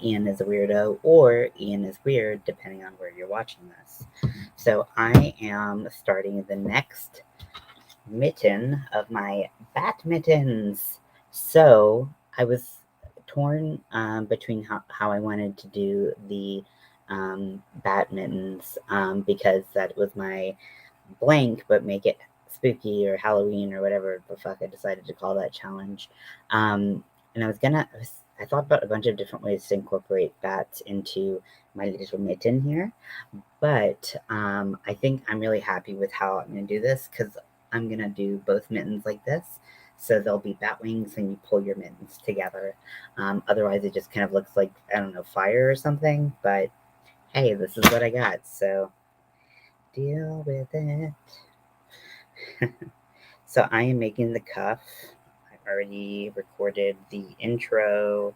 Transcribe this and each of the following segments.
Ian is a Weirdo or Ian is Weird, depending on where you're watching this. So I am starting the next mitten of my bat mittens. So I was torn between how I wanted to do the bat mittens because that was my blank, but make it spooky or Halloween or whatever the fuck I decided to call that challenge. And I thought about a bunch of different ways to incorporate bats into my little mitten here, but I think I'm really happy with how I'm going to do this because I'm going to do both mittens like this. So there'll be bat wings and you pull your mittens together. Otherwise, it just kind of looks like, I don't know, fire or something. But hey, this is what I got. So deal with it. So I am making the cuff. I already recorded the intro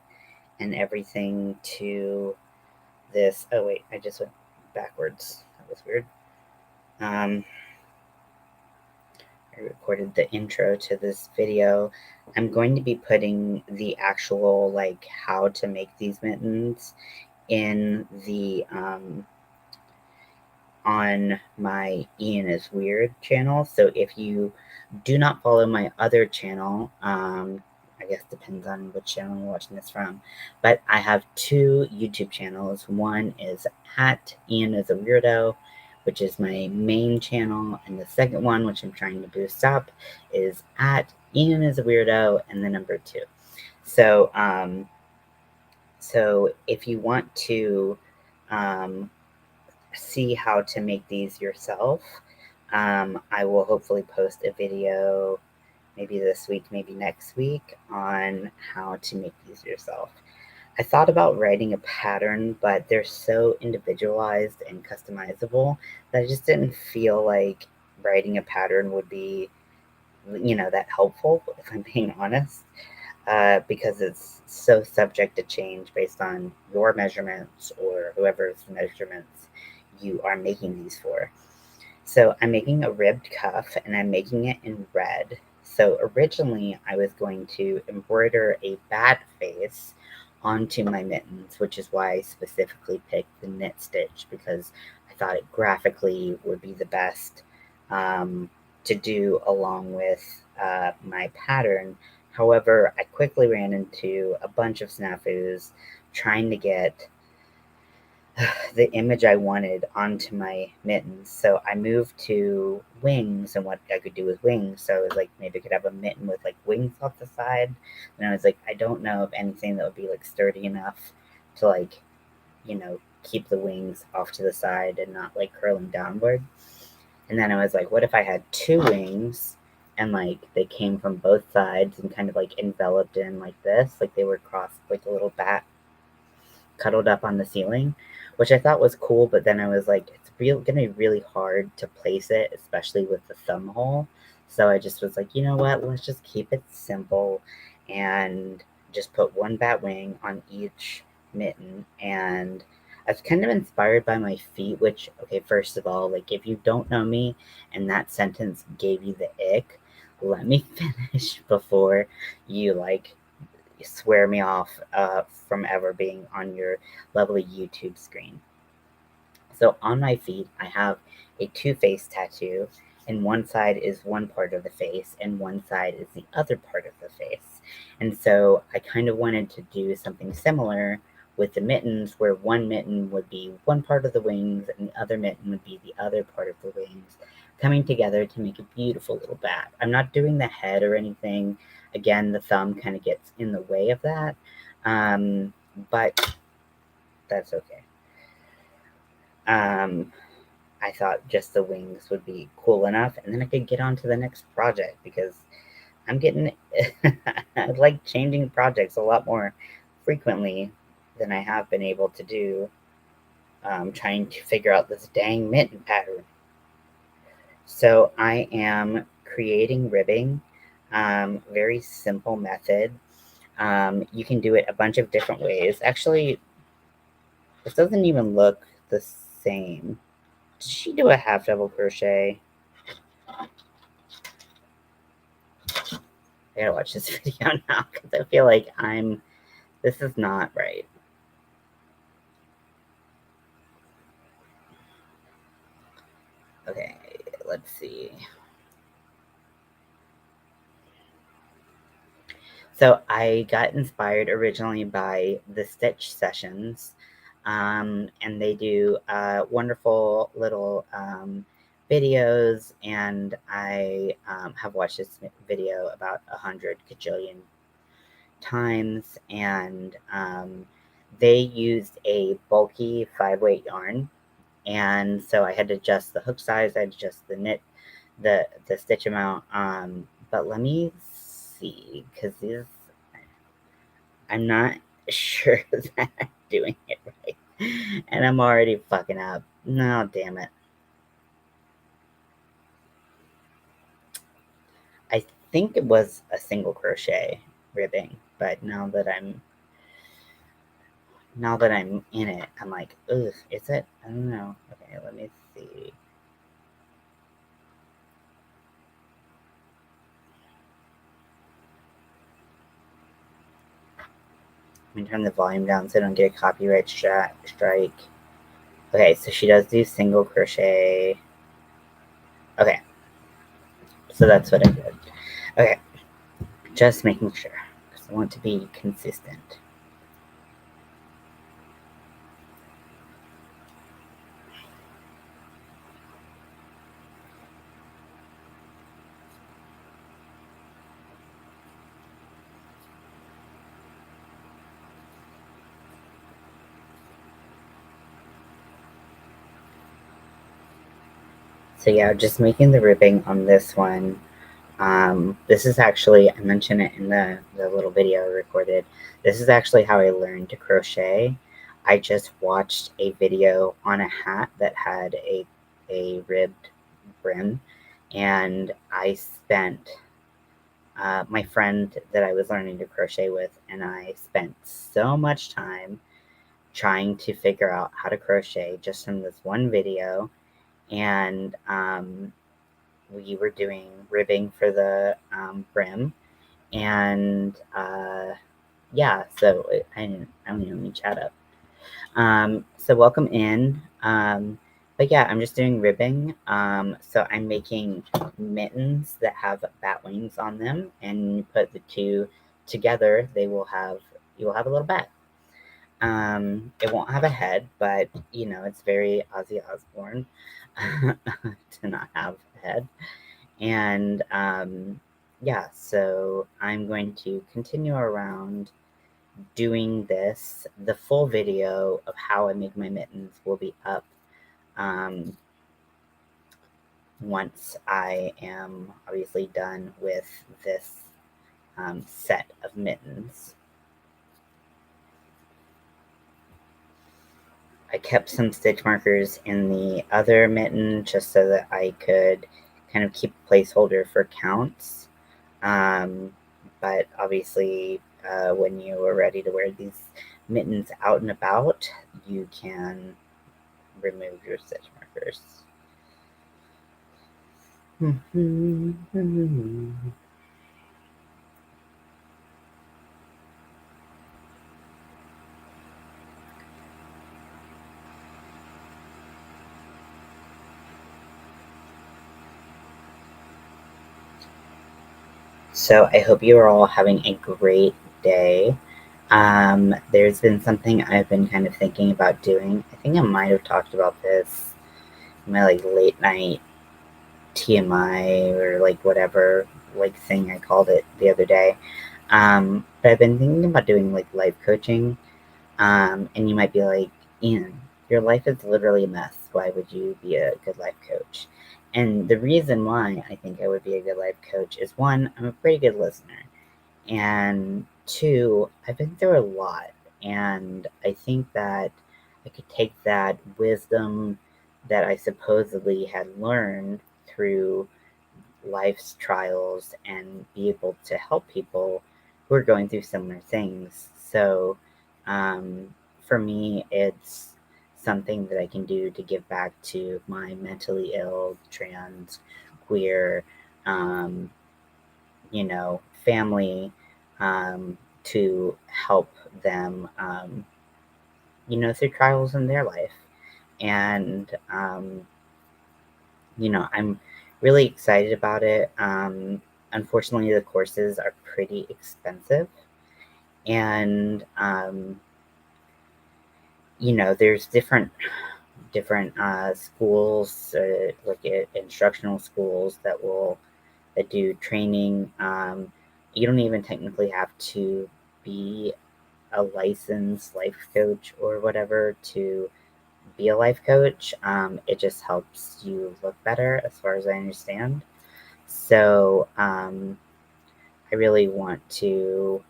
and everything to this. Oh wait, I just went backwards. That was weird. I recorded the intro to this video. I'm going to be putting the actual like how to make these mittens in the on my Ian is Weird channel. So if you do not follow my other channel, I guess depends on which channel you're watching this from, but I have two YouTube channels. One is at Ian is a Weirdo, which is my main channel, and the second one, which I'm trying to boost up, is at Ian is a Weirdo and the number 2. So, so if you want to see how to make these yourself, I will hopefully post a video maybe this week, maybe next week, on how to make these yourself. I thought about writing a pattern, but they're so individualized and customizable that I just didn't feel like writing a pattern would be, that helpful, if I'm being honest, because it's so subject to change based on your measurements or whoever's measurements you are making these for. So I'm making a ribbed cuff and I'm making it in red. So originally I was going to embroider a bat face onto my mittens, which is why I specifically picked the knit stitch, because I thought it graphically would be the best to do along with my pattern. However, I quickly ran into a bunch of snafus trying to get the image I wanted onto my mittens. So I moved to wings and what I could do with wings. So I was like, maybe I could have a mitten with like wings off the side. And I was like, I don't know of anything that would be like sturdy enough to like, keep the wings off to the side and not like curling downward. And then I was like, what if I had 2 wings and like they came from both sides and kind of like enveloped in like this, like they were crossed like a little bat cuddled up on the ceiling, which I thought was cool, but then I was like, it's gonna be really hard to place it, especially with the thumb hole. So I just was like, you know what, let's just keep it simple and just put 1 bat wing on each mitten. And I was kind of inspired by my feet, which, okay, first of all, like if you don't know me and that sentence gave you the ick, let me finish before you like swear me off from ever being on your lovely YouTube screen. So on my feet, I have a 2-face tattoo, and one side is one part of the face, and one side is the other part of the face. And so I kind of wanted to do something similar with the mittens, where one mitten would be one part of the wings, and the other mitten would be the other part of the wings, coming together to make a beautiful little bat. I'm not doing the head or anything. Again, the thumb kind of gets in the way of that, but that's okay. I thought just the wings would be cool enough, and then I could get on to the next project, because I'm getting I like changing projects a lot more frequently than I have been able to do, trying to figure out this dang mitten pattern. So I am creating ribbing, very simple method. You can do it a bunch of different ways. Actually, this doesn't even look the same. Did she do a half double crochet? I gotta watch this video now because I feel like this is not right. let's see. So I got inspired originally by the Stitch Sessions, and they do wonderful little videos, and I have watched this video about 100 gajillion times, and they used a bulky 5-weight yarn, and so I had to adjust the hook size, I had to adjust the knit, the stitch amount, but let me see, because these, I'm not sure that I'm doing it right, and I'm already fucking up. No, damn it. I think it was a single crochet ribbing, but now that I'm in it, I'm like, ugh, is it? I don't know. Okay, let me see. Let me turn the volume down so I don't get a copyright strike. Okay, so she does do single crochet. Okay, so that's what I did. Okay, just making sure, because I want to be consistent. So yeah, just making the ribbing on this one. This is actually, I mentioned it in the little video I recorded. This is actually how I learned to crochet. I just watched a video on a hat that had a ribbed brim, and I spent, my friend that I was learning to crochet with and I spent so much time trying to figure out how to crochet just from this one video, and we were doing ribbing for the brim, and yeah, so I don't even mean chat up. So welcome in. But yeah, I'm just doing ribbing. So I'm making mittens that have bat wings on them, and you put the two together, you will have a little bat. It won't have a head, but you know, it's very Ozzy Osbourne to not have a head. And yeah, so I'm going to continue around doing this. The full video of how I make my mittens will be up once I am obviously done with this set of mittens. I kept some stitch markers in the other mitten just so that I could kind of keep a placeholder for counts. But obviously, when you are ready to wear these mittens out and about, you can remove your stitch markers. So I hope you are all having a great day. There's been something I've been kind of thinking about doing. I think I might have talked about this in my like late night TMI or like whatever like thing I called it the other day. But I've been thinking about doing like life coaching. And you might be like, Ian, your life is literally a mess. Why would you be a good life coach? And the reason why I think I would be a good life coach is one, I'm a pretty good listener. And two, I've been through a lot. And I think that I could take that wisdom that I supposedly had learned through life's trials and be able to help people who are going through similar things. So for me, it's something that I can do to give back to my mentally ill, trans, queer, um, family, to help them, through trials in their life. And, I'm really excited about it. Unfortunately, the courses are pretty expensive, and there's different schools, like instructional schools that do training. You don't even technically have to be a licensed life coach or whatever to be a life coach. It just helps you look better, as far as I understand. So I really want to,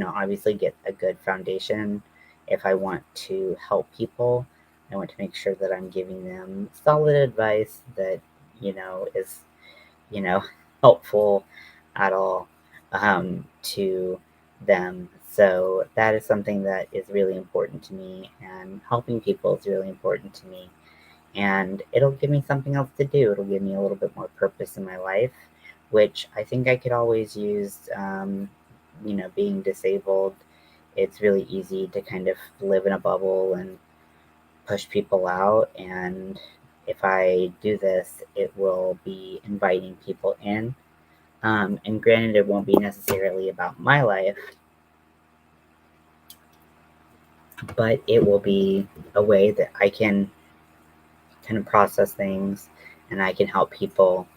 obviously get a good foundation. If I want to help people, I want to make sure that I'm giving them solid advice that, is, you know, helpful at all to them. So that is something that is really important to me, and helping people is really important to me. And it'll give me something else to do. It'll give me a little bit more purpose in my life, which I think I could always use. Being disabled, it's really easy to kind of live in a bubble and push people out. And if I do this, it will be inviting people in. And granted, it won't be necessarily about my life, but it will be a way that I can kind of process things, and I can help people.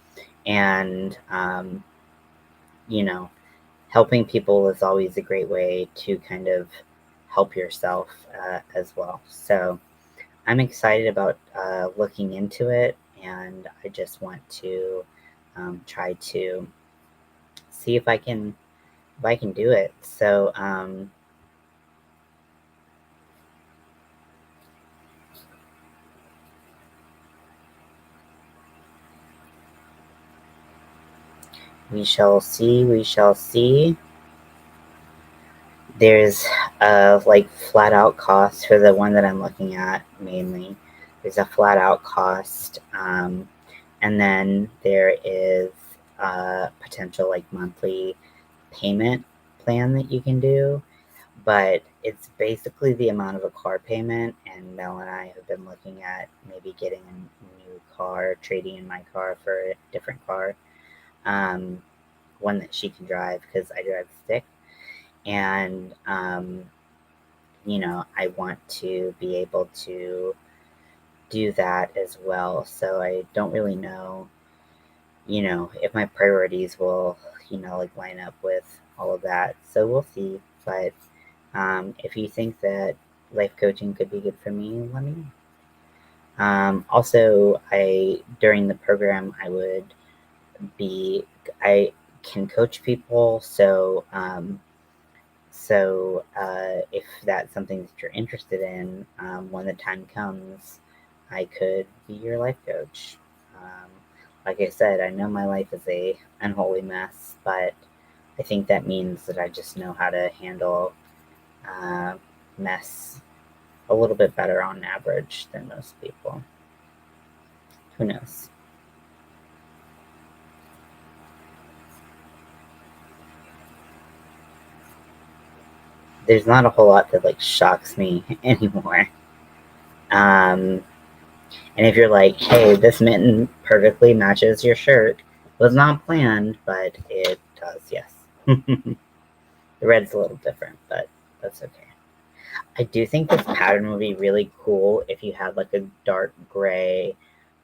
And, you know, helping people is always a great way to kind of help yourself as well. So I'm excited about looking into it, and I just want to try to see if I can do it. So we shall see. We shall see. There's like flat out cost for the one that I'm looking at mainly. There's a flat out cost, and then there is a potential like monthly payment plan that you can do, but it's basically the amount of a car payment. And Mel and I have been looking at maybe getting a new car, trading in my car for a different car, um, one that she can drive because I drive stick. And I want to be able to do that as well. So I don't really know, if my priorities will, like line up with all of that. So we'll see. But if you think that life coaching could be good for me, let me know. Also, I during the program, I can coach people. So if that's something that you're interested in, when the time comes, I could be your life coach. Um, like I said, I know my life is a unholy mess, but I think that means that I just know how to handle uh, mess a little bit better on average than most people. Who knows? There's not a whole lot that like shocks me anymore. Um, And if you're like, hey, this mitten perfectly matches your shirt, was not planned, but it does, yes. The red's a little different, but that's okay. I do think this pattern would be really cool if you had like a dark gray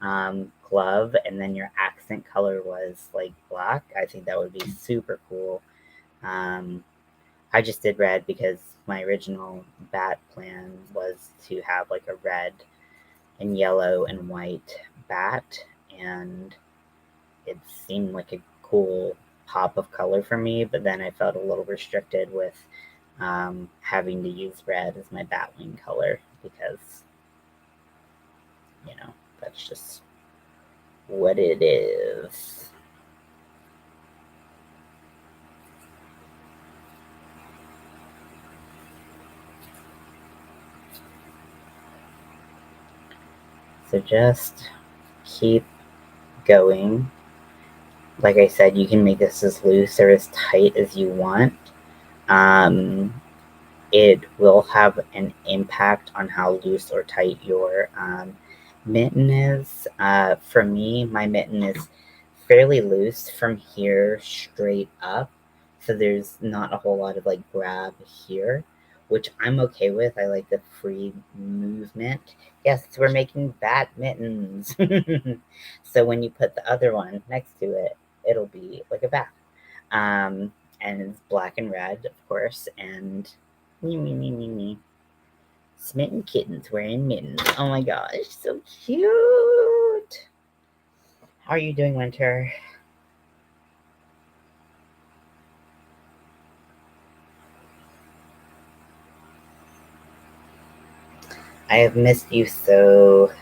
glove, and then your accent color was like black. I think that would be super cool. Um, I just did red because my original bat plan was to have like a red and yellow and white bat, and it seemed like a cool pop of color for me. But then I felt a little restricted with having to use red as my bat wing color because that's just what it is. So just keep going. Like I said, you can make this as loose or as tight as you want. Um, it will have an impact on how loose or tight your mitten is. For me, my mitten is fairly loose from here straight up. So there's not a whole lot of like grab here, which I'm okay with. I like the free movement. Yes, we're making bat mittens. So when you put the other one next to it, it'll be like a bat. And it's black and red, of course, and me, me, me, me, me. Smitten kittens wearing mittens. Oh my gosh, so cute. How are you doing, Winter? I have missed you so.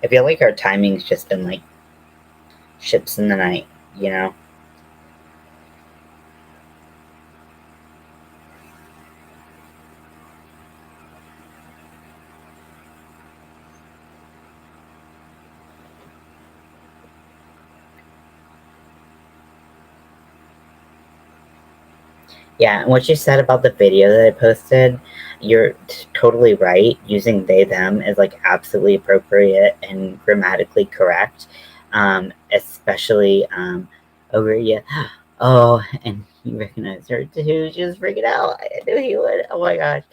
I feel like our timing's just been like ships in the night, you know? Yeah, and what you said about the video that I posted, you're totally right. Using they, them is like absolutely appropriate and grammatically correct. Especially over, yeah. Oh, and he recognized her too. She was freaking out. I knew he would. Oh my gosh.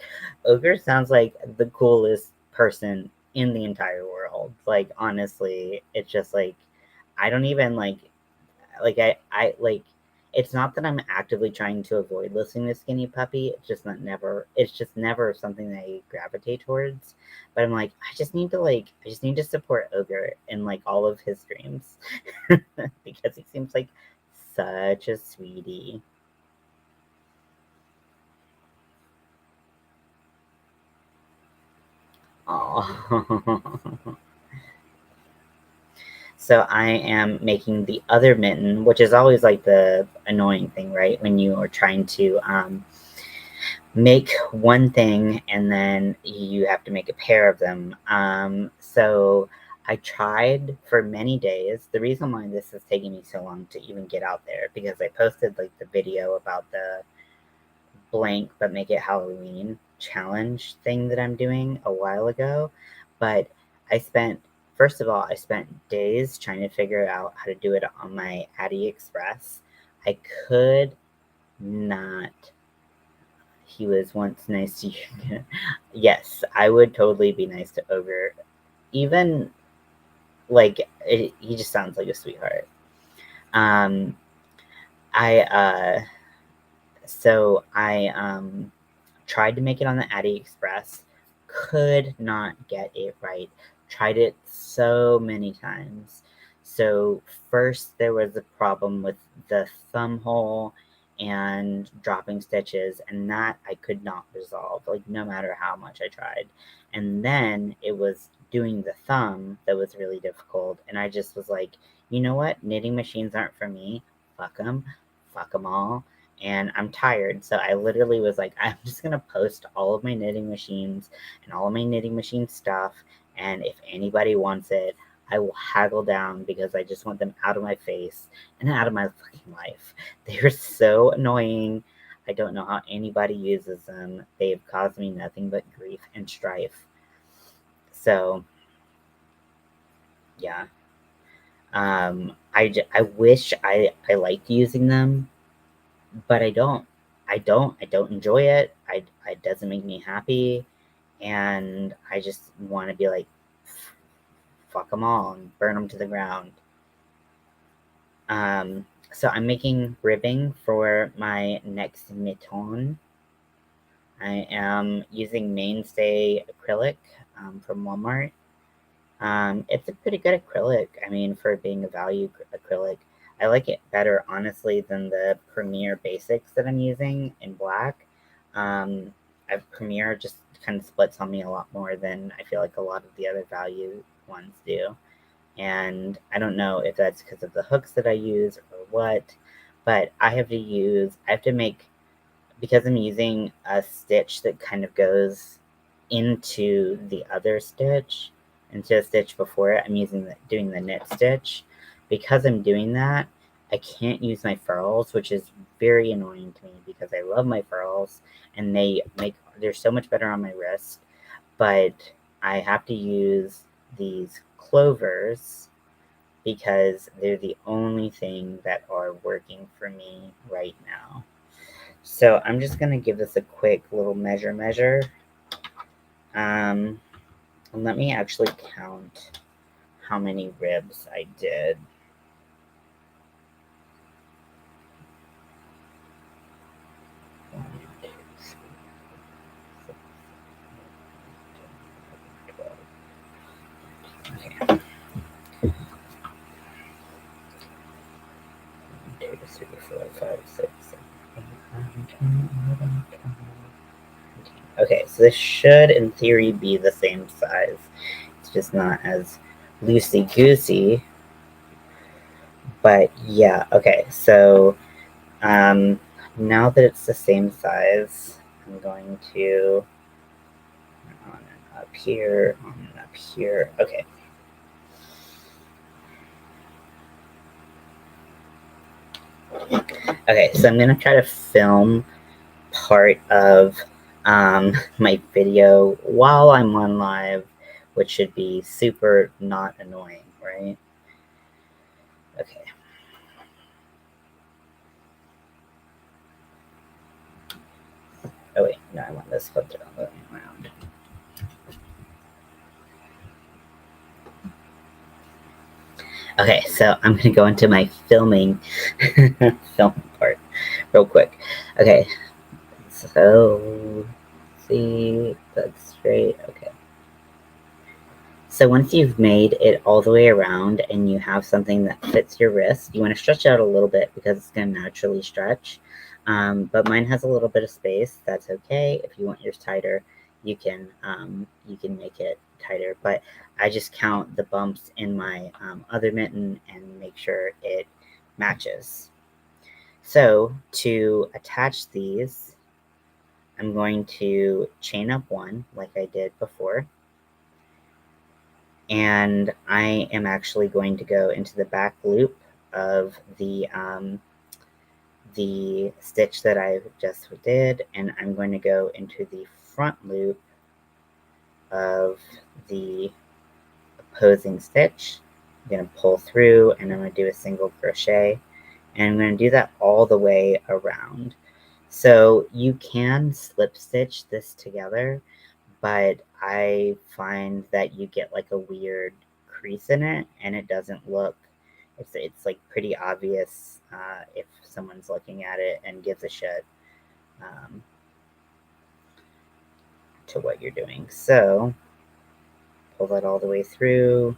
Ogre sounds like the coolest person in the entire world. Like, honestly, it's just like, I don't even I like, it's not that I'm actively trying to avoid listening to Skinny Puppy. It's just never something that I gravitate towards. But I'm like, I just need to support Ogre in like all of his dreams. Because he seems like such a sweetie. Oh. So I am making the other mitten, which is always like the annoying thing, right? When you are trying to make one thing and then you have to make a pair of them. So I tried for many days. The reason why this is taking me so long to even get out there, because I posted like the video about the blank but make it Halloween challenge thing that I'm doing a while ago. But I spent, first of all, I spent days trying to figure out how to do it on my AliExpress. I could not. He was once nice to you. Yes, I would totally be nice to Ogre. Even he just sounds like a sweetheart. Um, I so I tried to make it on the AliExpress, could not get it right. Tried it so many times. So first there was a problem with the thumb hole and dropping stitches, and that I could not resolve, like no matter how much I tried. And then it was doing the thumb that was really difficult, and I just was like, you know what? Knitting machines aren't for me. Fuck them all, and I'm tired. So I literally was like, I'm just gonna post all of my knitting machines and all of my knitting machine stuff. And if anybody wants it, I will haggle down because I just want them out of my face and out of my fucking life. They're so annoying. I don't know how anybody uses them. They've caused me nothing but grief and strife. So, yeah. I wish I liked using them, but I don't. I don't enjoy it. It doesn't make me happy, and I just want to be like, fuck them all and burn them to the ground. So I'm making ribbing for my next mitten. I am using Mainstay acrylic from Walmart. It's a pretty good acrylic. I mean, for being a value acrylic, I like it better, honestly, than the Premier Basics that I'm using in black. Premier just kind of splits on me a lot more than I feel like a lot of the other value ones do. And I don't know if that's because of the hooks that I use or what, but I have to make, because I'm using a stitch that kind of goes into the other stitch, into a stitch before it, doing the knit stitch. Because I'm doing that, I can't use my furls, which is very annoying to me because I love my furls and they're so much better on my wrist. But I have to use these clovers because they're the only thing that are working for me right now. So I'm just going to give this a quick little measure. And let me actually count how many ribs I did. One, two, three, 12. Okay. 1, 2, 3, 4, 5, 6, 7, 8, 9, 10, 11, 12. Okay, so this should, in theory, be the same size. It's just not as loosey-goosey. But yeah, okay, so now that it's the same size, I'm going to on and up here, on and up here. Okay. Okay, so I'm going to try to film part of my video while I'm on live, which should be super not annoying, right? Okay. Oh wait, no, I want this flipped around. Okay, so I'm gonna go into my filming film part real quick. Okay, so see, that's straight. Okay. So once you've made it all the way around and you have something that fits your wrist, you want to stretch out a little bit because it's going to naturally stretch. But mine has a little bit of space. That's okay. If you want yours tighter, you can make it tighter. But I just count the bumps in my other mitten and make sure it matches. So to attach these, I'm going to chain up one like I did before. And I am actually going to go into the back loop of the stitch that I just did, and I'm going to go into the front loop of the opposing stitch. I'm going to pull through, and I'm going to do a single crochet, and I'm going to do that all the way around. So you can slip stitch this together, but I find that you get like a weird crease in it, and it doesn't look. It's like pretty obvious if someone's looking at it and gives a shit to what you're doing. So pull that all the way through.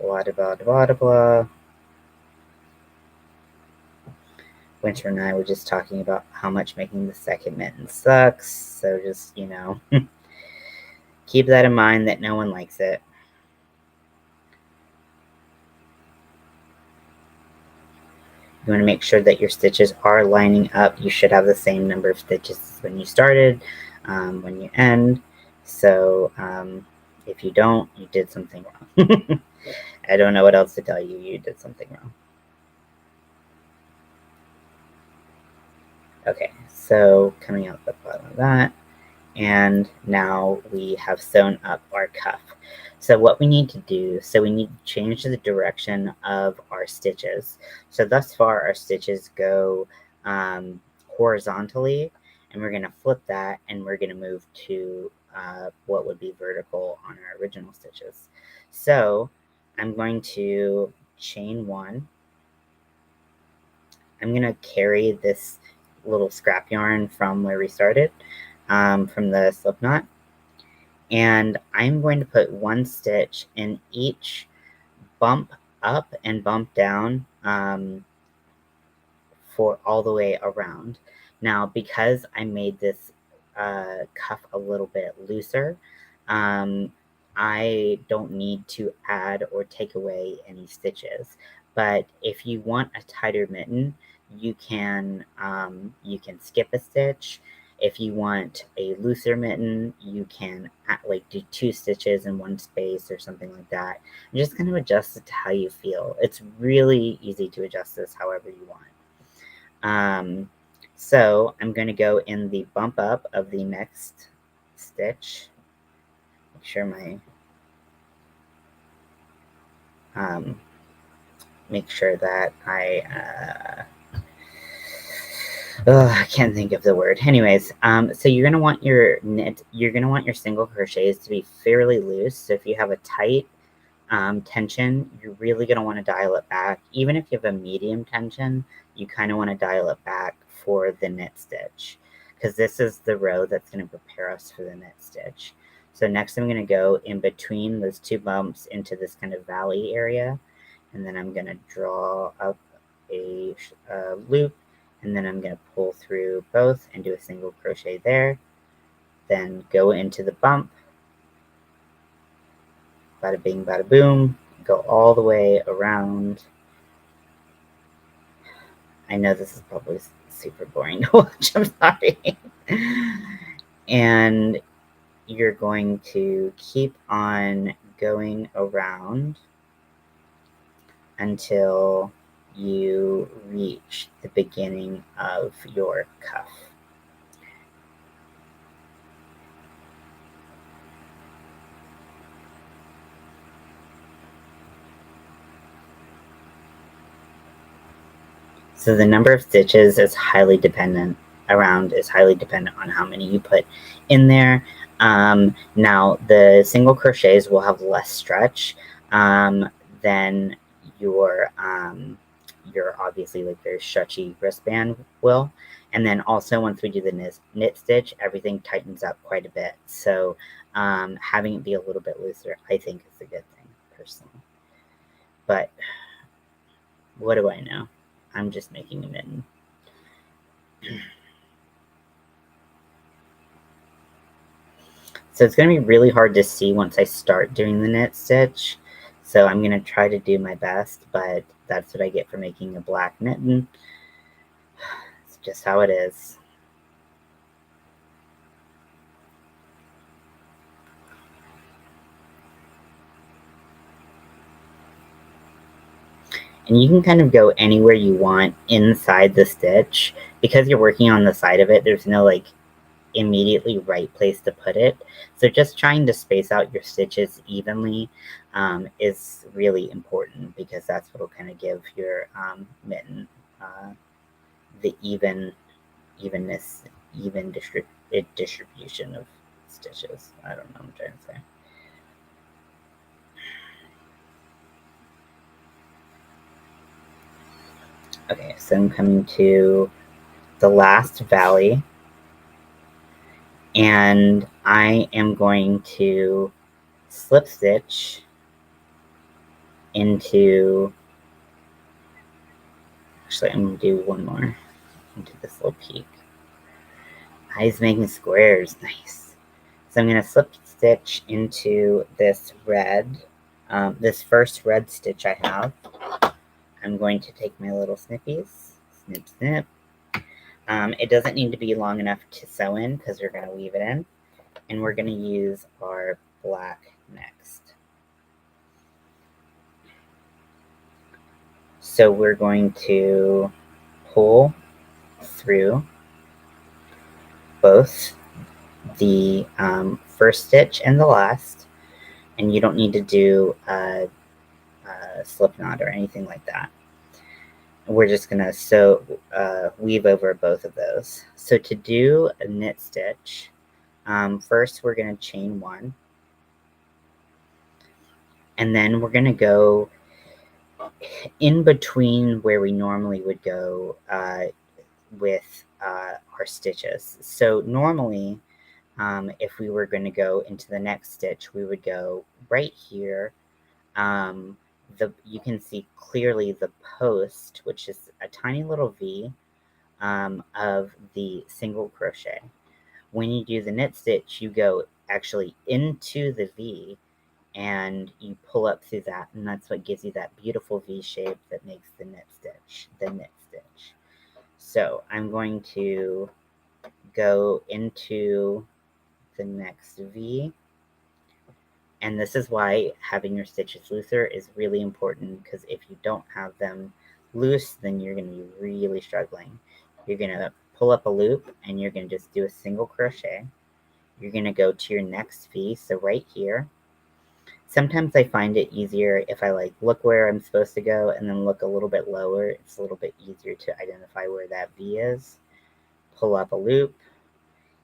Blah blah blah blah blah. Winter and I were just talking about how much making the second mitten sucks. So just keep that in mind that no one likes it. You want to make sure that your stitches are lining up. You should have the same number of stitches when you started, when you end. So if you don't, you did something wrong. I don't know what else to tell you. You did something wrong. Okay, so coming out the bottom of that. And now we have sewn up our cuff. So what we need to do, we need to change the direction of our stitches. So thus far our stitches go horizontally, and we're going to flip that, and we're going to move to what would be vertical on our original stitches. So I'm going to chain one. I'm going to carry this little scrap yarn from where we started, from the slip knot. And I'm going to put one stitch in each bump up and bump down for all the way around. Now, because I made this cuff a little bit looser, I don't need to add or take away any stitches. But if you want a tighter mitten, you can skip a stitch. If you want a looser mitten, you can do 2 stitches in one space or something like that. And just kind of adjust it to how you feel. It's really easy to adjust this however you want. So I'm going to go in the bump up of the next stitch. Make sure my make sure that I can't think of the word. Anyways, so you're gonna want your single crochets to be fairly loose. So if you have a tight tension, you're really gonna want to dial it back. Even if you have a medium tension, you kind of want to dial it back for the knit stitch, because this is the row that's going to prepare us for the knit stitch. So next I'm going to go in between those two bumps into this kind of valley area, and then I'm going to draw up a loop, and then I'm going to pull through both and do a single crochet there, then go into the bump, bada bing bada boom, go all the way around. I know this is probably super boring to watch, I'm sorry. And you're going to keep on going around until you reach the beginning of your cuff. So the number of stitches is highly dependent on how many you put in there. Now the single crochets will have less stretch than your obviously like very stretchy wristband will. And then also once we do the knit stitch, everything tightens up quite a bit. So having it be a little bit looser, I think, is a good thing personally. But what do I know? I'm just making a mitten. So it's going to be really hard to see once I start doing the knit stitch. So I'm going to try to do my best, but that's what I get for making a black mitten. It's just how it is. And you can kind of go anywhere you want inside the stitch. Because you're working on the side of it, there's no like immediately right place to put it. So just trying to space out your stitches evenly is really important, because that's what will kind of give your mitten the even distribution of stitches. I don't know what I'm trying to say. Okay, so I'm coming to the last valley, and I am going to slip stitch into, actually I'm going to do one more into this little peak. Eyes making squares, nice. So I'm going to slip stitch into this red, this first red stitch I have. I'm going to take my little snippies, snip, snip. It doesn't need to be long enough to sew in, because we're going to weave it in. And we're going to use our black next. So we're going to pull through both the first stitch and the last, and you don't need to do a slip knot or anything like that. We're just going to weave over both of those. So to do a knit stitch, first we're going to chain one, and then we're going to go in between where we normally would go with our stitches. So normally, if we were going to go into the next stitch, we would go right here. You can see clearly the post, which is a tiny little V of the single crochet. When you do the knit stitch, you go actually into the V, and you pull up through that, and that's what gives you that beautiful V shape that makes the knit stitch. So I'm going to go into the next V, and this is why having your stitches looser is really important, because if you don't have them loose, then you're going to be really struggling. You're going to pull up a loop, and you're going to just do a single crochet. You're going to go to your next V, so right here. sometimes I find it easier if I like look where I'm supposed to go and then look a little bit lower. It's a little bit easier to identify where that V is. Pull up a loop.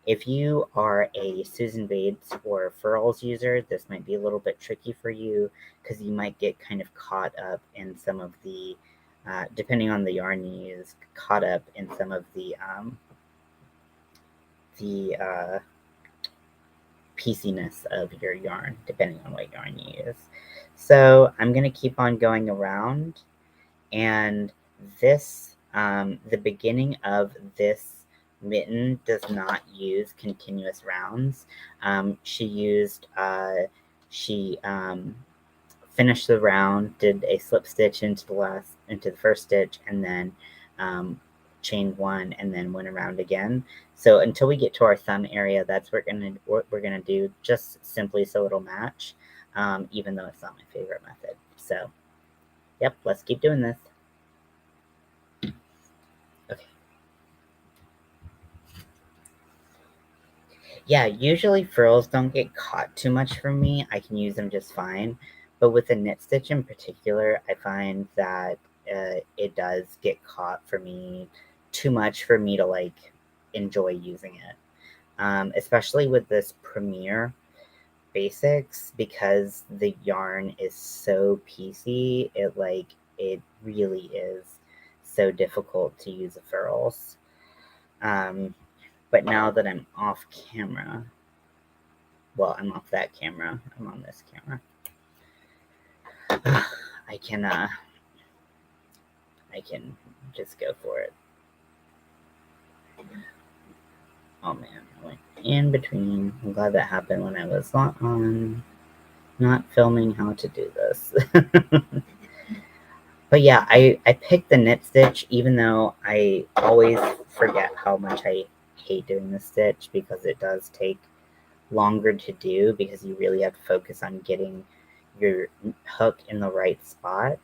If you are a Susan Bates or Furls user, this might be a little bit tricky for you because you might get kind of caught up in some of the, depending on the yarn you use, caught up in some of the pieciness of your yarn, depending on what yarn you use. So I'm going to keep on going around, and this, the beginning of this mitten does not use continuous rounds. She finished the round, did a slip stitch into the first stitch, and then chained one, and then went around again. So until we get to our thumb area, that's what we're gonna do, just simply so it'll match, even though it's not my favorite method. So, yep, let's keep doing this. Okay. Yeah, usually frills don't get caught too much for me. I can use them just fine. But with the knit stitch in particular, I find that it does get caught for me too much for me to like enjoy using it. Especially with this Premier Basics, because the yarn is so piecey, it really is so difficult to use the furls. But now that I'm off camera, well, I'm off that camera, I'm on this camera, I can just go for it. Oh man, I went in between. I'm glad that happened when I was not filming how to do this. But yeah, I picked the knit stitch, even though I always forget how much I hate doing the stitch, because it does take longer to do, because you really have to focus on getting your hook in the right spot.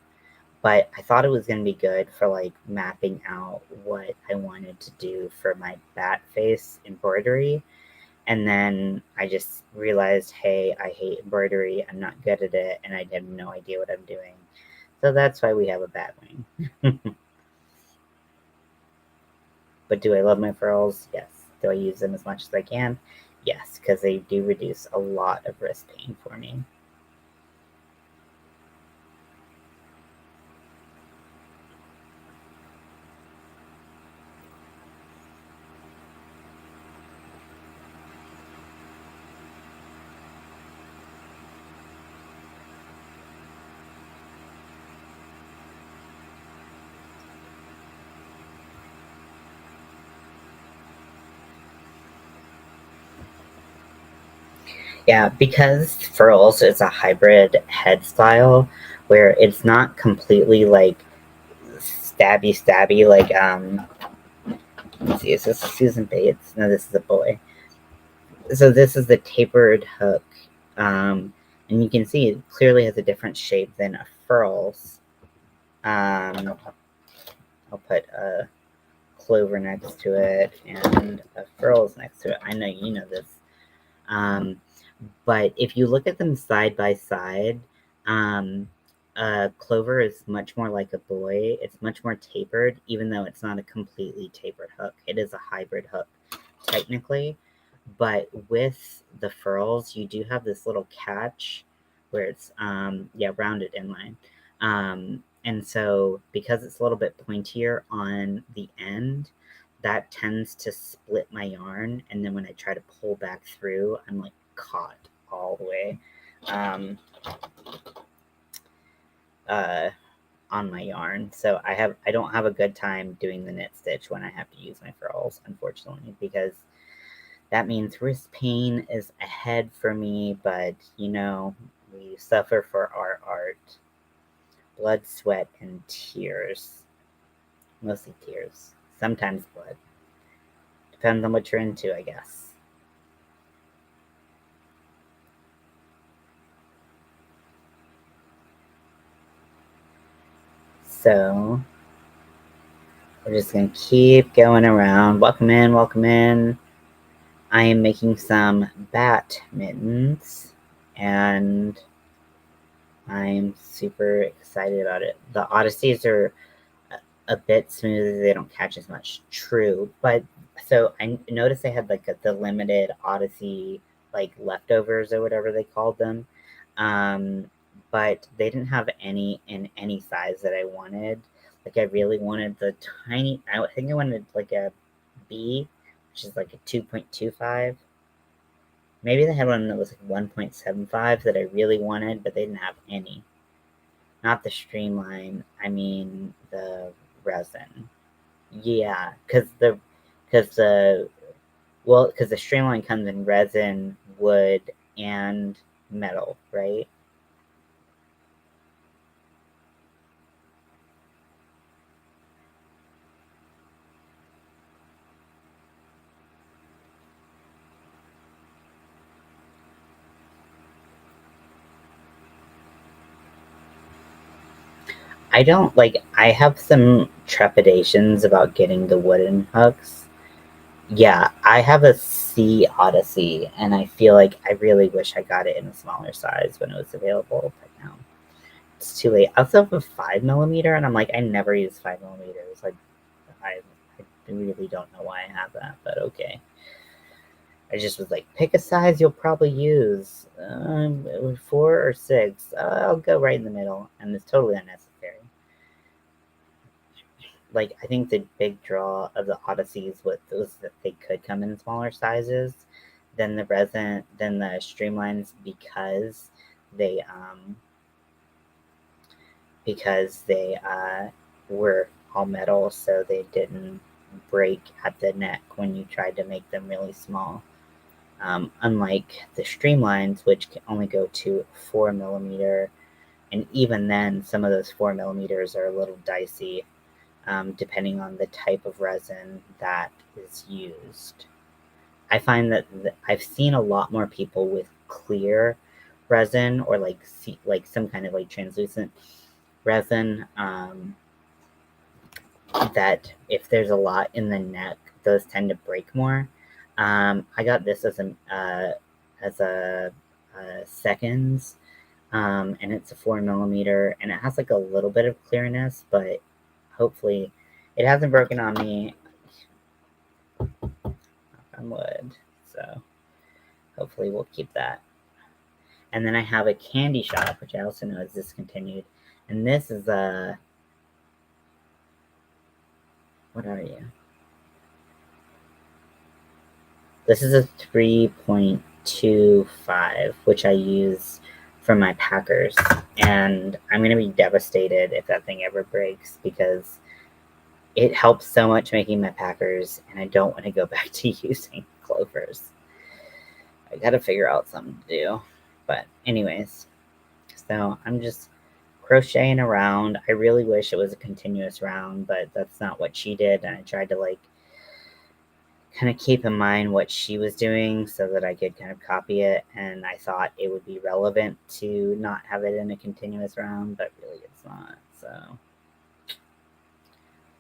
But I thought it was going to be good for like mapping out what I wanted to do for my bat face embroidery. And then I just realized, hey, I hate embroidery. I'm not good at it, and I have no idea what I'm doing. So that's why we have a bat wing. But do I love my furls? Yes. Do I use them as much as I can? Yes, because they do reduce a lot of wrist pain for me. Yeah, because furls is a hybrid head style where it's not completely like stabby like let's see, is this Susan Bates? No, this is a boy. So this is the tapered hook. And you can see it clearly has a different shape than a furls. I'll put a clover next to it and a furls next to it. I know you know this. But if you look at them side by side, clover is much more like a boy. It's much more tapered, even though it's not a completely tapered hook. It is a hybrid hook, technically. But with the furls, you do have this little catch where it's, rounded inline. And so because it's a little bit pointier on the end, that tends to split my yarn. And then when I try to pull back through, I'm like caught all the way on my yarn. So I don't have a good time doing the knit stitch when I have to use my furls, unfortunately, because that means wrist pain is ahead for me. But you know, we suffer for our art. Blood, sweat, and tears. Mostly tears. Sometimes blood. Depends on what you're into, I guess. So we're just gonna keep going around. Welcome in, welcome in. I am making some bat mittens, and I'm super excited about it. The Odysseys are a bit smoother. They don't catch as much. True. But so I noticed they had like the limited Odyssey like leftovers or whatever they called them. But they didn't have any in any size that I wanted. Like I really wanted the tiny, I think I wanted like a B, which is like a 2.25. Maybe they had one that was like 1.75 that I really wanted, but they didn't have any. Not the streamline, I mean the resin. Yeah, because the because the streamline comes in resin, wood, and metal, right? I don't like. I have some trepidations about getting the wooden hooks. Yeah, I have a C Odyssey, and I feel like I really wish I got it in a smaller size when it was available. But now it's too late. I also have a 5 millimeter, and I'm like, I never use 5 millimeters. Like, I really don't know why I have that, but okay. I just was like, pick a size you'll probably use. 4 or 6. I'll go right in the middle, and it's totally unnecessary. Like, I think the big draw of the Odysseys was that they could come in smaller sizes than the Streamlines they um because they were all metal, so they didn't break at the neck when you tried to make them really small. Unlike the Streamlines, which can only go to 4 millimeter, and even then, some of those 4 millimeters are a little dicey, depending on the type of resin that is used. I find that I've seen a lot more people with clear resin or like some kind of like translucent resin. That if there's a lot in the neck, those tend to break more. I got this as a seconds, and it's a 4 millimeter, and it has like a little bit of clearness, but hopefully, it hasn't broken on me. Knock on wood. So hopefully, we'll keep that. And then I have a candy shop, which I also know is discontinued, and this is a what are you? This is a 3.25, which I use for my Packers. And I'm going to be devastated if that thing ever breaks because it helps so much making my Packers, and I don't want to go back to using clovers. I got to figure out something to do. But, anyways, so I'm just crocheting around. I really wish it was a continuous round, but that's not what she did. And I tried to like kind of keep in mind what she was doing so that I could kind of copy it, and I thought it would be relevant to not have it in a continuous round, but really it's not, so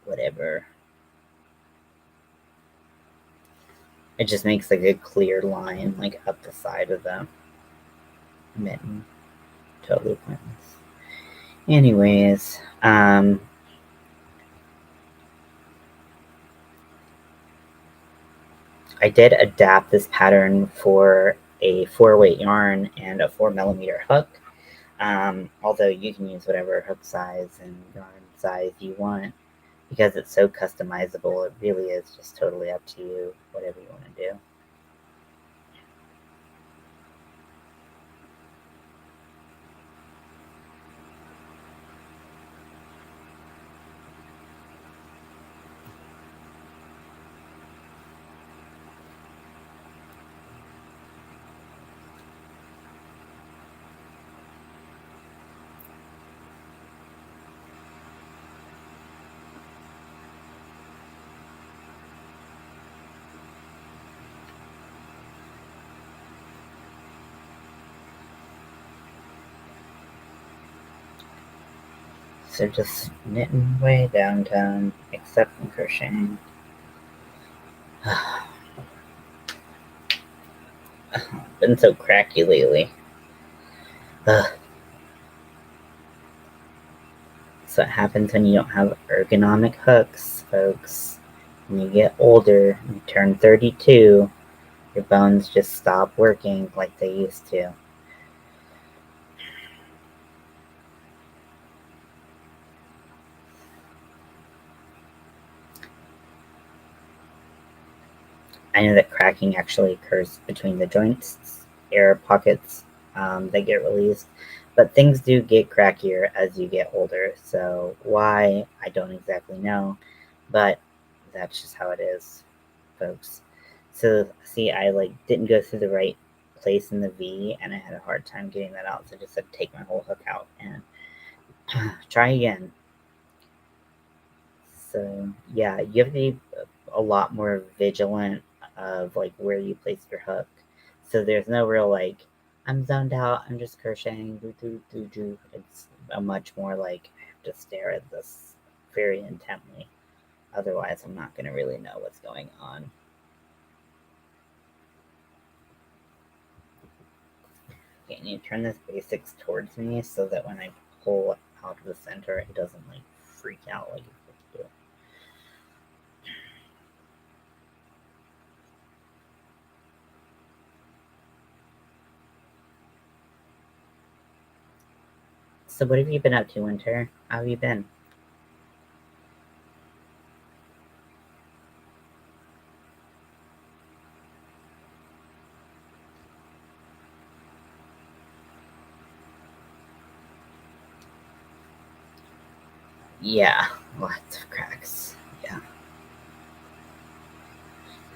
whatever. It just makes like a clear line like up the side of the mitten. Totally pointless. Anyways, I did adapt this pattern for a 4-weight yarn and a 4 millimeter hook. Although you can use whatever hook size and yarn size you want because it's so customizable. It really is just totally up to you, whatever you want to do. So just knitting way downtown, except in crocheting. Been so cracky lately. Ugh. That's what happens when you don't have ergonomic hooks, folks. When you get older, you turn 32, your bones just stop working like they used to. I know that cracking actually occurs between the joints, air pockets that get released, but things do get crackier as you get older. So why, I don't exactly know, but that's just how it is, folks. So see, I didn't go through the right place in the V, and I had a hard time getting that out. So I just had to take my whole hook out and try again. So yeah, you have to be a lot more vigilant of where you place your hook. So there's no real I'm zoned out, I'm just crocheting, do do do do. It's a much more I have to stare at this very intently. Otherwise, I'm not gonna really know what's going on. Okay, and you turn this basics towards me so that when I pull out of the center, it doesn't freak out like it's supposed to. So what have you been up to, Winter? How have you been? Yeah, lots of cracks. Yeah.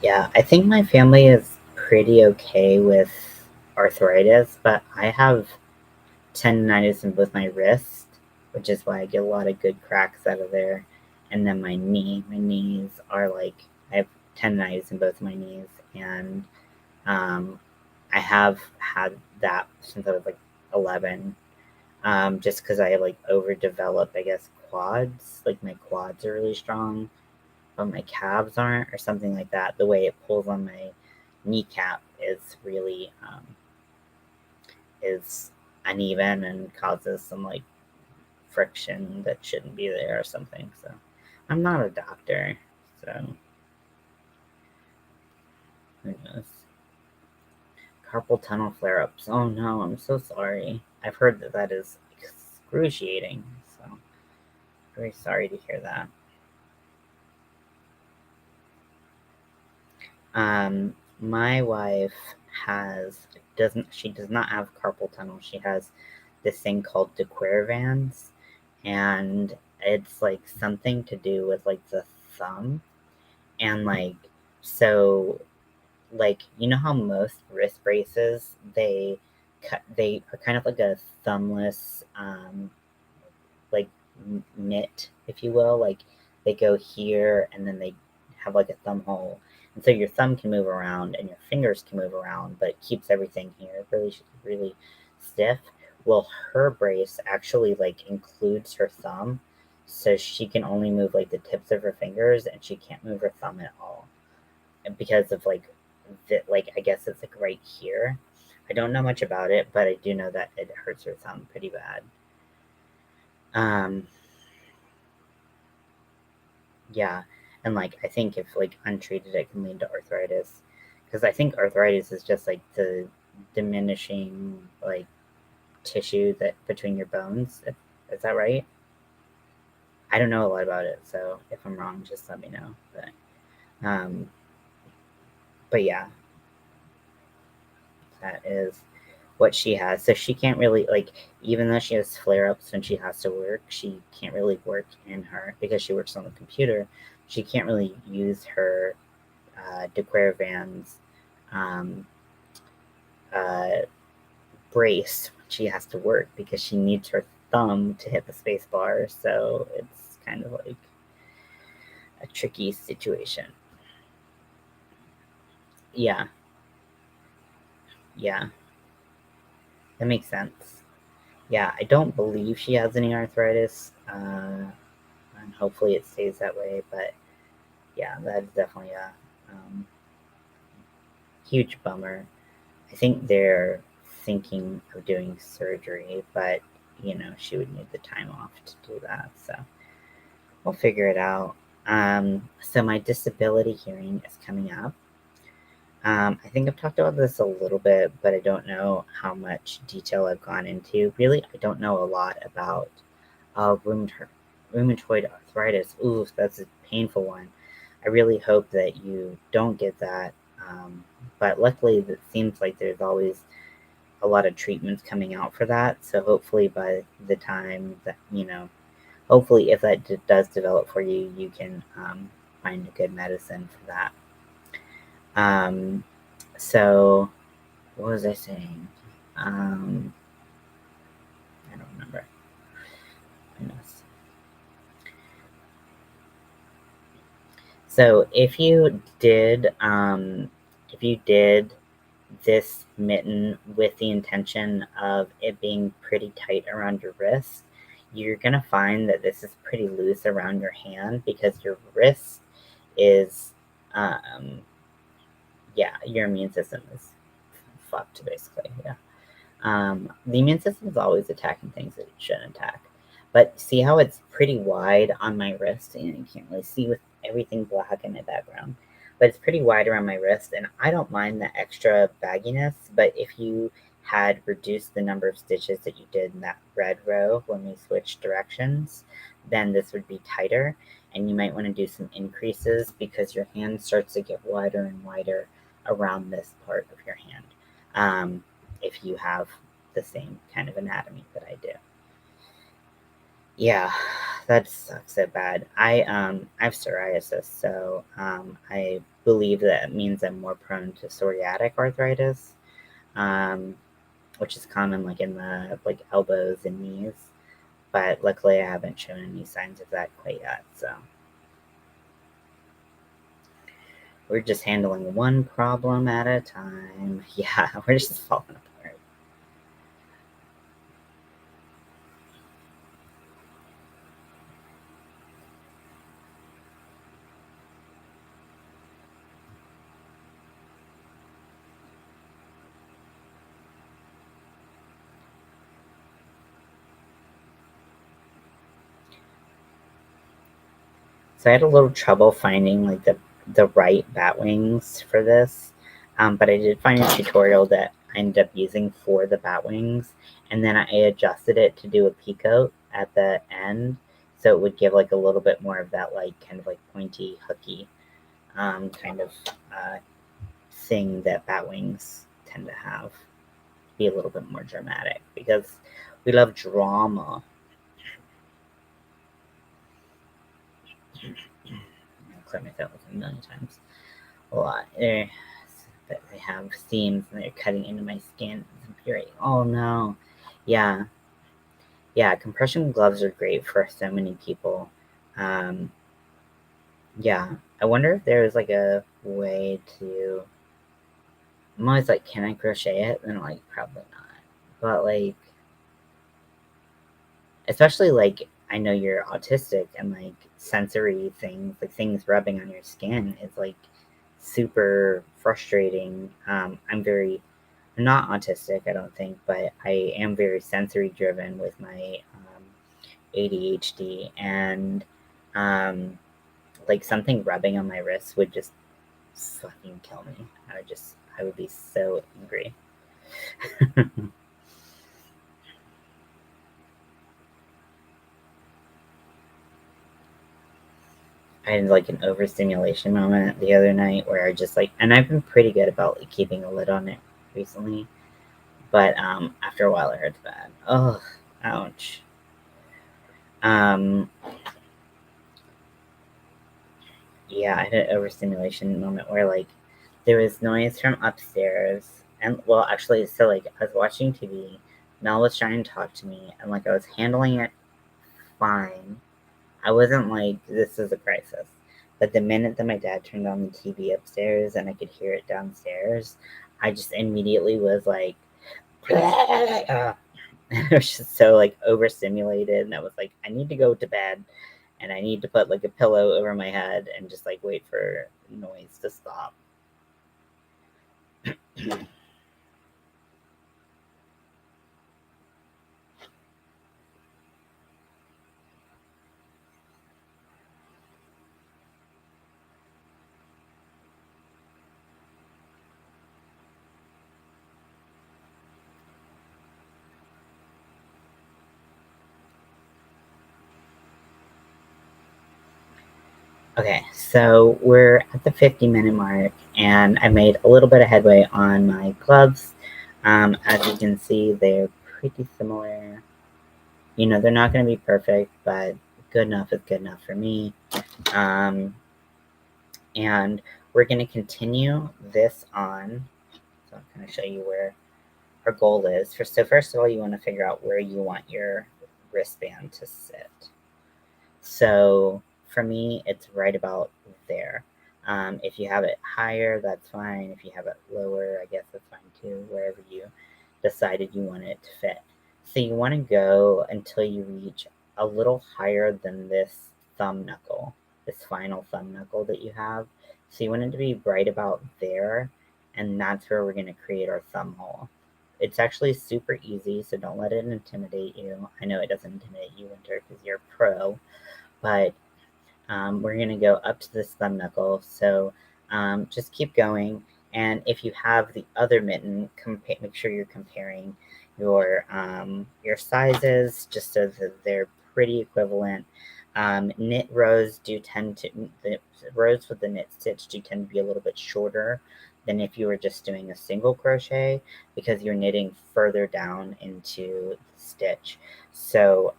Yeah, I think my family is pretty okay with arthritis, but I have tendonitis in both my wrists, which is why I get a lot of good cracks out of there. And then my knee. My knees are I have tendonitis in both my knees, and um, I have had that since I was 11. Just because I have overdeveloped, I guess, quads. Like my quads are really strong, but my calves aren't, or something like that. The way it pulls on my kneecap is really is uneven and causes some friction that shouldn't be there or something. So I'm not a doctor, so who knows? Carpal tunnel flare ups. Oh no, I'm so sorry. I've heard that that is excruciating. So very sorry to hear that. My wife has doesn't she does not have carpal tunnel. She has this thing called de Quervain's, and it's something to do with the thumb, and so you know how most wrist braces they are kind of like a thumbless like mitt, if you will. They go here and then they have a thumb hole. And so your thumb can move around and your fingers can move around, but it keeps everything here really, really stiff. Well, her brace actually includes her thumb, so she can only move the tips of her fingers and she can't move her thumb at all. And because of I guess it's right here. I don't know much about it, but I do know that it hurts her thumb pretty bad. Um, Yeah, and I think if untreated, it can lead to arthritis. Because I think arthritis is just the diminishing tissue that between your bones. Is that right? I don't know a lot about it, so if I'm wrong, just let me know. Um, but yeah, that is what she has. So she can't really even though she has flare ups when she has to work, she can't really work in her because she works on the computer. She can't really use her de Quervain's um, uh, brace when she has to work because she needs her thumb to hit the space bar. So it's kind of a tricky situation. Yeah, yeah, that makes sense. Yeah, I don't believe she has any arthritis, and hopefully it stays that way. But yeah, that's definitely a huge bummer. I think they're thinking of doing surgery, but she would need the time off to do that. So we'll figure it out. So my disability hearing is coming up. I think I've talked about this a little bit, but I don't know how much detail I've gone into. Really, I don't know a lot about rheumatoid arthritis. Ooh, that's a painful one. I really hope that you don't get that. But luckily, it seems like there's always a lot of treatments coming out for that. So hopefully by the time that, hopefully if that does develop for you, you can find a good medicine for that. So what was I saying? I don't remember. Goodness. So if you did this mitten with the intention of it being pretty tight around your wrist, you're gonna find that this is pretty loose around your hand because your wrist is, your immune system is fucked basically. Yeah. The immune system is always attacking things that it shouldn't attack. But see how it's pretty wide on my wrist, and you can't really see with everything black in my background. But it's pretty wide around my wrist, and I don't mind the extra bagginess. But if you had reduced the number of stitches that you did in that red row when we switched directions, then this would be tighter, and you might want to do some increases because your hand starts to get wider and wider around this part of your hand. If you have the same kind of anatomy that I do. Yeah, that sucks so bad. I have psoriasis, so I believe that means I'm more prone to psoriatic arthritis, which is common like in the elbows and knees. But luckily, I haven't shown any signs of that quite yet. So we're just handling one problem at a time. Yeah, we're just falling apart. So I had a little trouble finding like the right bat wings for this, but I did find a tutorial that I ended up using for the bat wings, and then I adjusted it to do a peacoat at the end, so it would give like a little bit more of that like kind of like pointy, hooky kind of thing that bat wings tend to have. Be a little bit more dramatic because we love drama. I've cleared my throat like a million times. A lot. But they have seams and they're cutting into my skin. It's infuriating. Oh no. Yeah. Yeah, compression gloves are great for so many people. Um, yeah. I wonder if there's like a way to. I'm always like, can I crochet it? And like, probably not. But like, especially like, I know you're autistic and like sensory things, like things rubbing on your skin is like super frustrating. I'm not autistic, I don't think, but I am very sensory driven with my ADHD, and like something rubbing on my wrist would just fucking kill me. I would be so angry. I had like an overstimulation moment the other night where I just like, and I've been pretty good about like keeping a lid on it recently, but after a while it hurts bad. Oh, ouch. Um, yeah, I had an overstimulation moment where like there was noise from upstairs, and well, actually, so like I was watching TV, Mel was trying to talk to me, and like I was handling it fine. I wasn't like this is a crisis, but the minute that my dad turned on the TV upstairs and I could hear it downstairs, I just immediately was like, I was just so like overstimulated, and I was like, I need to go to bed. And I need to put like a pillow over my head and just like wait for noise to stop. Okay, so we're at the 50-minute mark, and I made a little bit of headway on my gloves. As you can see, they're pretty similar. You know, they're not going to be perfect, but good enough is good enough for me. And we're going to continue this on. So I'm going to show you where our goal is. So first of all, you want to figure out where you want your wristband to sit. So for me, it's right about there. If you have it higher, that's fine. If you have it lower, I guess that's fine too, wherever you decided you want it to fit. So you want to go until you reach a little higher than this thumb knuckle, this final thumb knuckle that you have. So you want it to be right about there, and that's where we're going to create our thumb hole. It's actually super easy, so don't let it intimidate you. I know it doesn't intimidate you, Winter, because you're a pro, but we're going to go up to this thumb knuckle. So just keep going. And if you have the other mitten, make sure you're comparing your sizes just so that they're pretty equivalent. Knit rows do tend to, the rows with the knit stitch do tend to be a little bit shorter than if you were just doing a single crochet, because you're knitting further down into the stitch. So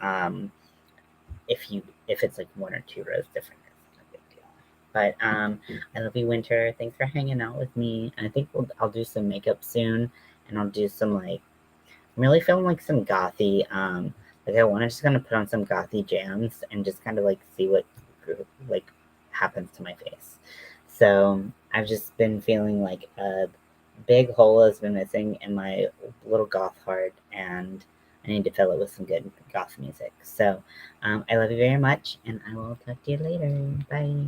if it's like one or two rows different, it's no big deal. But I love you, Winter. Thanks for hanging out with me. And I think I'll do some makeup soon, and I'll do some like, I'm really feeling like some gothy. Like I want to just kind of put on some gothy jams and just kind of like see what like happens to my face. So I've just been feeling like a big hole has been missing in my little goth heart, and I need to fill it with some good goth music. So I love you very much, and I will talk to you later. Bye.